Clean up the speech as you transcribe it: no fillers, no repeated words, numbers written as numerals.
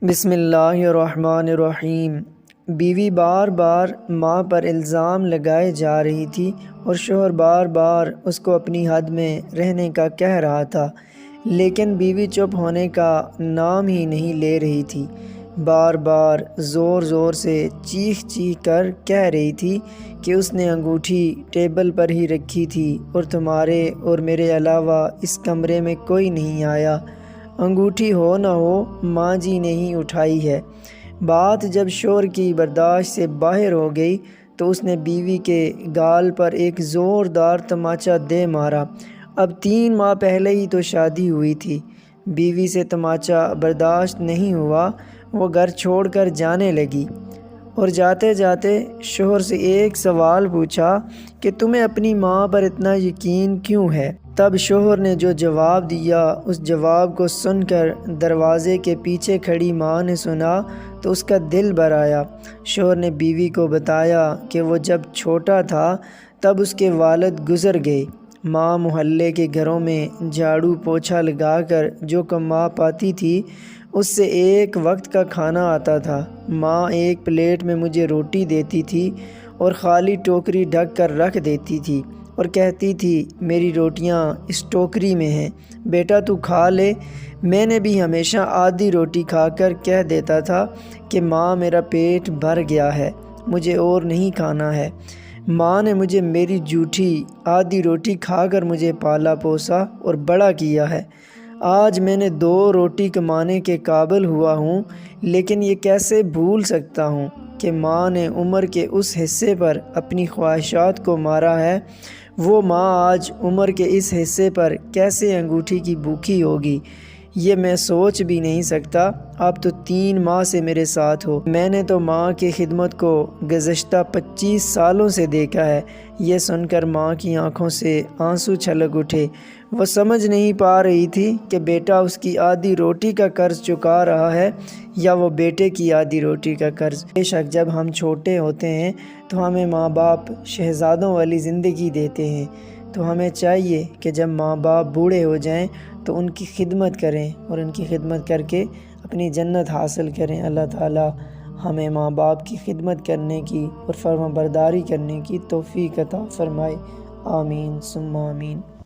بسم اللہ الرحمن الرحیم۔ بیوی بار بار ماں پر الزام لگائے جا رہی تھی اور شوہر بار بار اس کو اپنی حد میں رہنے کا کہہ رہا تھا، لیکن بیوی چپ ہونے کا نام ہی نہیں لے رہی تھی۔ بار بار زور زور سے چیخ چیخ کر کہہ رہی تھی کہ اس نے انگوٹھی ٹیبل پر ہی رکھی تھی اور تمہارے اور میرے علاوہ اس کمرے میں کوئی نہیں آیا۔ انگوٹھی ہو نہ ہو ماں جی نے ہی اٹھائی ہے۔ بات جب شوہر کی برداشت سے باہر ہو گئی تو اس نے بیوی کے گال پر ایک زوردار تماچا دے مارا۔ اب 3 ماہ پہلے ہی تو شادی ہوئی تھی۔ بیوی سے تماچا برداشت نہیں ہوا، وہ گھر چھوڑ کر جانے لگی اور جاتے جاتے شوہر سے ایک سوال پوچھا کہ تمہیں اپنی ماں پر اتنا یقین کیوں ہے؟ تب شوہر نے جو جواب دیا، اس جواب کو سن کر دروازے کے پیچھے کھڑی ماں نے سنا تو اس کا دل بھر آیا۔ شوہر نے بیوی کو بتایا کہ وہ جب چھوٹا تھا تب اس کے والد گزر گئے۔ ماں محلے کے گھروں میں جھاڑو پوچھا لگا کر جو کما پاتی تھی اس سے ایک وقت کا کھانا آتا تھا۔ ماں ایک پلیٹ میں مجھے روٹی دیتی تھی اور خالی ٹوکری ڈھک کر رکھ دیتی تھی اور کہتی تھی میری روٹیاں اس ٹوکری میں ہیں، بیٹا تو کھا لے۔ میں نے بھی ہمیشہ آدھی روٹی کھا کر کہہ دیتا تھا کہ ماں میرا پیٹ بھر گیا ہے، مجھے اور نہیں کھانا ہے۔ ماں نے مجھے میری جھوٹی آدھی روٹی کھا کر مجھے پالا پوسا اور بڑا کیا ہے۔ آج میں نے 2 روٹی کمانے کے قابل ہوا ہوں، لیکن یہ کیسے بھول سکتا ہوں کہ ماں نے عمر کے اس حصے پر اپنی خواہشات کو مارا ہے۔ وہ ماں آج عمر کے اس حصے پر کیسے انگوٹھی کی بھوکی ہوگی، یہ میں سوچ بھی نہیں سکتا۔ آپ تو 3 ماہ سے میرے ساتھ ہو، میں نے تو ماں کی خدمت کو گزشتہ 25 سالوں سے دیکھا ہے۔ یہ سن کر ماں کی آنکھوں سے آنسو چھلک اٹھے۔ وہ سمجھ نہیں پا رہی تھی کہ بیٹا اس کی آدھی روٹی کا قرض چکا رہا ہے یا وہ بیٹے کی آدھی روٹی کا قرض۔ بے شک جب ہم چھوٹے ہوتے ہیں تو ہمیں ماں باپ شہزادوں والی زندگی دیتے ہیں، تو ہمیں چاہیے کہ جب ماں باپ بوڑھے ہو جائیں تو ان کی خدمت کریں اور ان کی خدمت کر کے اپنی جنت حاصل کریں۔ اللہ تعالیٰ ہمیں ماں باپ کی خدمت کرنے کی اور فرما برداری کرنے کی توفیق عطا فرمائے۔ آمین ثم آمین۔